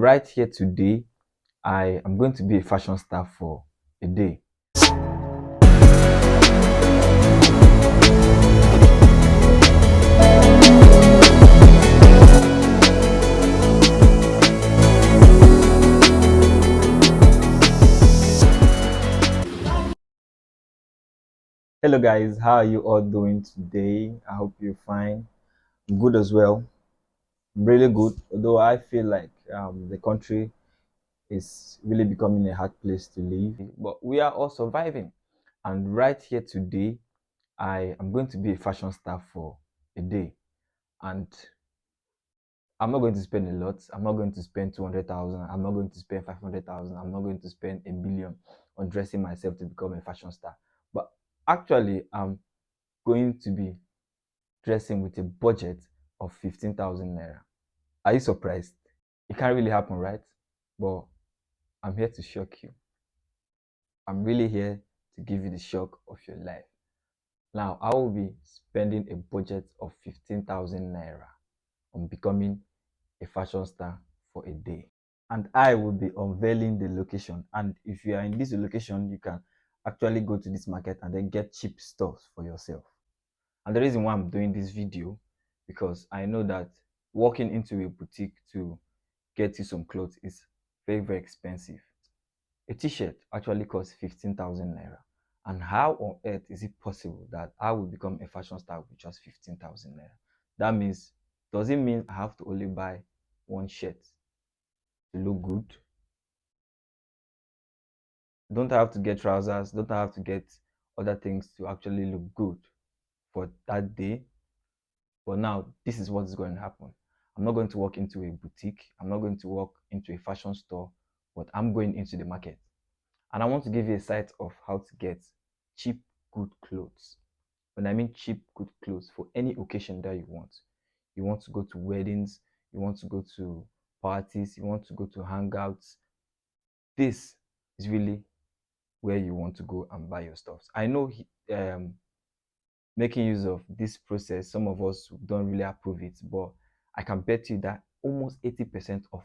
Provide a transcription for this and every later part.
Right here today, I am going to be a fashion star for a day. Hello guys, how are you all doing today? I hope you're fine. I'm good as well. I'm really good, although I feel like the country is really becoming a hard place to live, but we are all surviving. And right here today, I am going to be a fashion star for a day. And I'm not going to spend a lot. I'm not going to spend 200,000. I'm not going to spend 500,000. I'm not going to spend a billion on dressing myself to become a fashion star. But actually, I'm going to be dressing with a budget of 15,000 naira. Are you surprised? It can't really happen, right? But I'm here to shock you. I'm really here to give you the shock of your life. Now, I will be spending a budget of 15,000 naira on becoming a fashion star for a day. And I will be unveiling the location. And if you are in this location, you can actually go to this market and then get cheap stuff for yourself. And the reason why I'm doing this video, because I know that walking into a boutique to get you some clothes is very, very expensive. A t-shirt actually costs 15,000 naira. And how on earth is it possible that I will become a fashion star with just 15,000 naira? That means, does it mean I have to only buy one shirt to look good? Don't have to get trousers, don't have to get other things to actually look good for that day? But now, this is what is going to happen. I'm not going to walk into a boutique, I'm not going to walk into a fashion store, but I'm going into the market. And I want to give you a site of how to get cheap, good clothes. When I mean cheap, good clothes for any occasion that you want. You want to go to weddings, you want to go to parties, you want to go to hangouts. This is really where you want to go and buy your stuff. I know making use of this process, some of us don't really approve it, but I can bet you that almost 80% of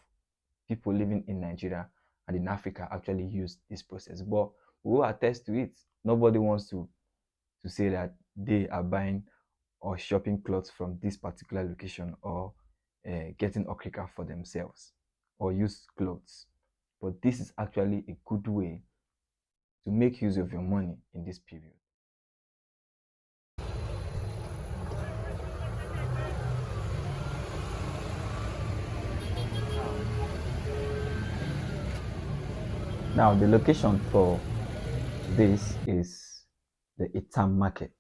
people living in Nigeria and in Africa actually use this process. But we will attest to it. Nobody wants to say that they are buying or shopping clothes from this particular location, or getting okrika for themselves or used clothes. But this is actually a good way to make use of your money in this period. Now, the location for this is the Itam Market.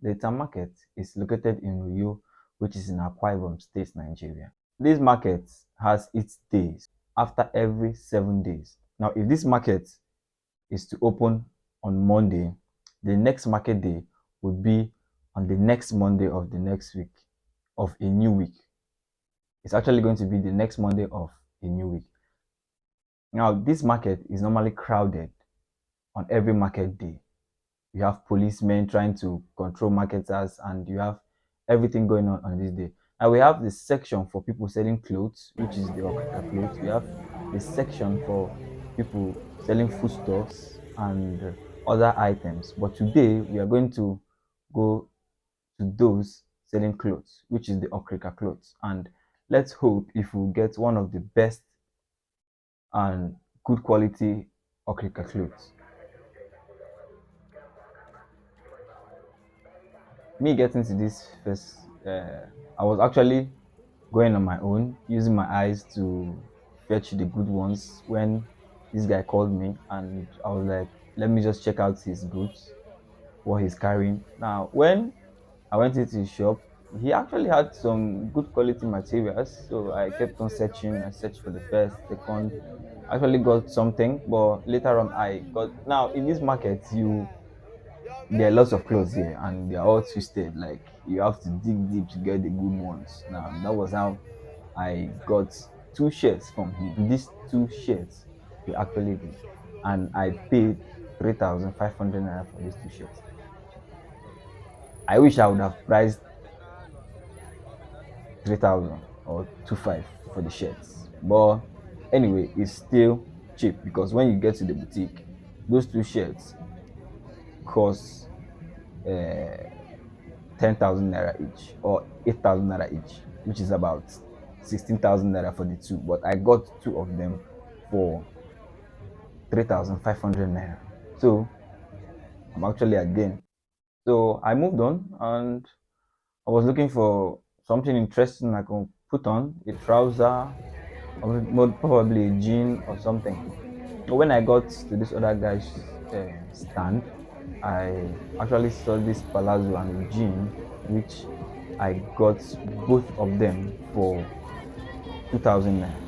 The Itam Market is located in Uyo, which is in Akwaibom State, Nigeria. This market has its days after every 7 days. Now, if this market is to open on Monday, the next market day would be on the next Monday of the next week of a new week. It's actually going to be the next Monday of a new week. Now, this market is normally crowded on every market day. You have policemen trying to control marketers, and you have everything going on this day. And we have the section for people selling clothes, which is the Okrika clothes. We have the section for people selling foodstuffs and other items. But today we are going to go to those selling clothes, which is the Okrika clothes. And let's hope if we get one of the best and good quality Okrika clothes. Me getting to this first, I was actually going on my own, using my eyes to fetch the good ones when this guy called me, and I was like, let me just check out his goods, what he's carrying. Now, when I went into his shop, he actually had some good quality materials, so I kept on searching. I searched for the first, second, actually got something, but later on I got. Now in this market, there are lots of clothes here and they're all twisted. Like, you have to dig deep to get the good ones. Now that was how I got two shirts from him. These two shirts were actually good, and I paid 3,500 naira for these two shirts. I wish I would have priced 3,000 or 2,500 for the shirts, but Anyway, it's still cheap because when you get to the boutique, those two shirts cost 10,000 naira each or 8,000 naira each, which is about 16,000 naira for the two. But I got two of them for 3,500 naira. So I'm actually at gain. So I moved on and I was looking for something interesting I could put on a trouser, or probably a jean or something. But when I got to this other guy's stand, I actually saw this palazzo and a jean, which I got both of them for 2,000 naira.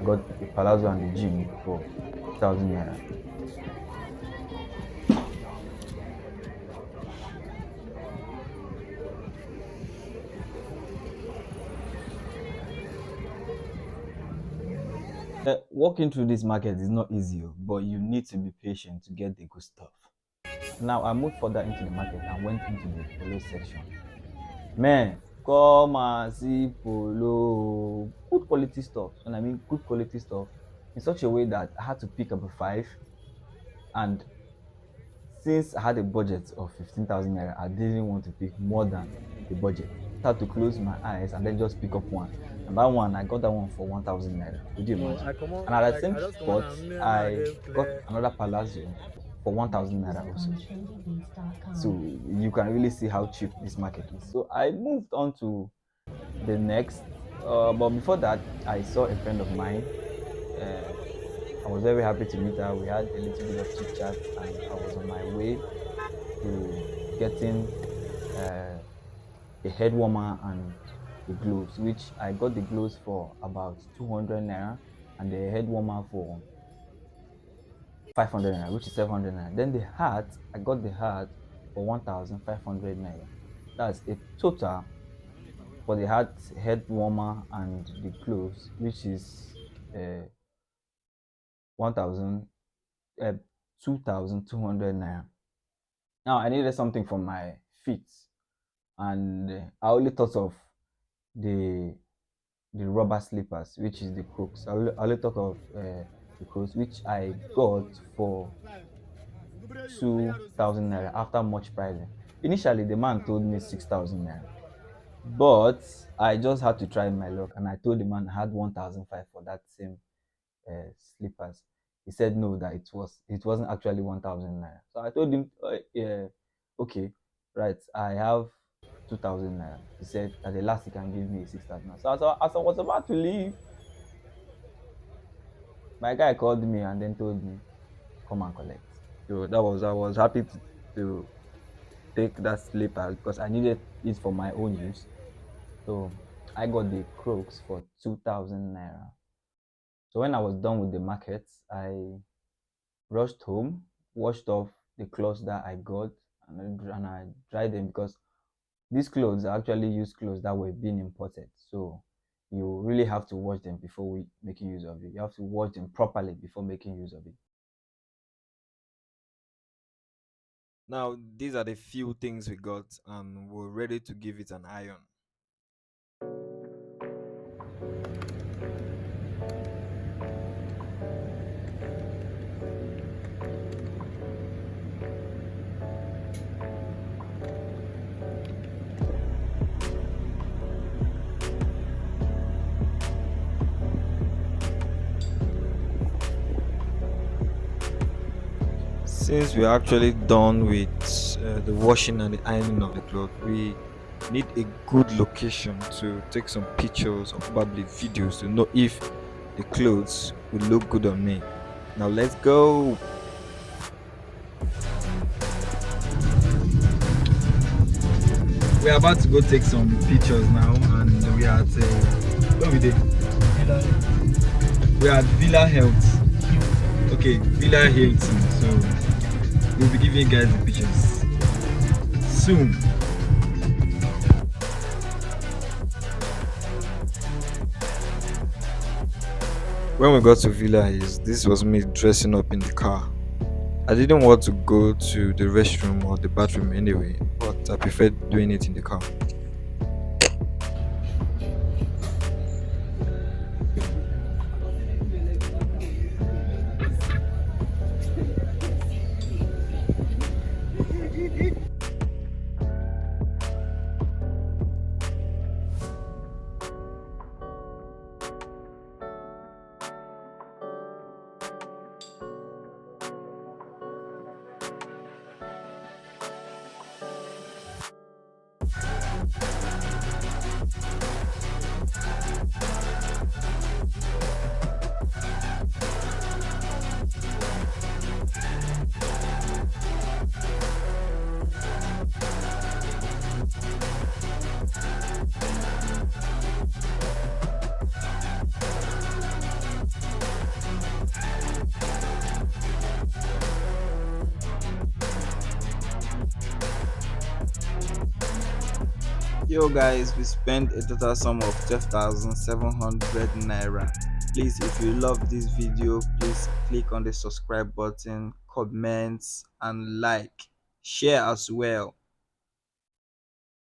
I got a palazzo and a jean for 2,000 naira. Walking through this market is not easy, oh, but you need to be patient to get the good stuff. Now I moved further into the market and went into the polo section. Man, come and see polo. Good quality stuff. And I mean good quality stuff in such a way that I had to pick up a five. And since I had a budget of 15,000 naira, I didn't want to pick more than the budget. I had to close my eyes and then just pick up one. And that one, I got that one for 1,000 naira. Could you No, imagine? I come on, And at the like same I just come on spot, and me I I get got clear. another palazzo for 1,000 naira also. So you can really see how cheap this market is. So I moved on to the next. But before that, I saw a friend of mine. Uh, I was very happy to meet her. We had a little bit of chit chat, and I was on my way to getting uh, a head warmer and the gloves, which I got the gloves for about 200 naira and the head warmer for 500 naira, which is 700 naira. Then the hat, I got the hat for 1,500 naira. That's a total for the hat, head warmer, and the gloves, which is uh, 1,000, uh, 2,200 naira. Now I needed something for my feet, and I only thought of the the rubber slippers, which is the Crocs. I only thought of the Crocs, which I got for 2,000 naira after much pricing. Initially, the man told me 6,000 naira, but I just had to try my luck, and I told the man I had 1,005 for that same slippers. He said no, that it wasn't actually 1,000 naira. So I told him, yeah, okay, right, I have 2,000 naira. He said at the last he can give me 6,000. So as I was about to leave, my guy called me and then told me come and collect. So that was I was happy to take that slipper because I needed it for my own use. So I got the Crocs for 2,000 naira. So when I was done with the market, I rushed home, washed off the clothes that I got, and I dried them because these clothes are actually used clothes that were being imported. So you really have to wash them before we making use of it. You have to wash them properly before making use of it. Now, these are the few things we got, and we're ready to give it an iron. Since we're actually done with the washing and the ironing of the clothes, we need a good location to take some pictures or probably videos to know if the clothes will look good on me. Now, let's go. We're about to go take some pictures now, and we are at where we did? We are at Villa Health. Okay, Villa Hilton. So we'll be giving you guys the pictures soon. When we got to Villa Hills, this was me dressing up in the car. I didn't want to go to the restroom or the bathroom anyway, but I preferred doing it in the car. Yo guys, we spent a total sum of 12,700 naira. Please, if you love this video, please click on the subscribe button, comment and like, share as well.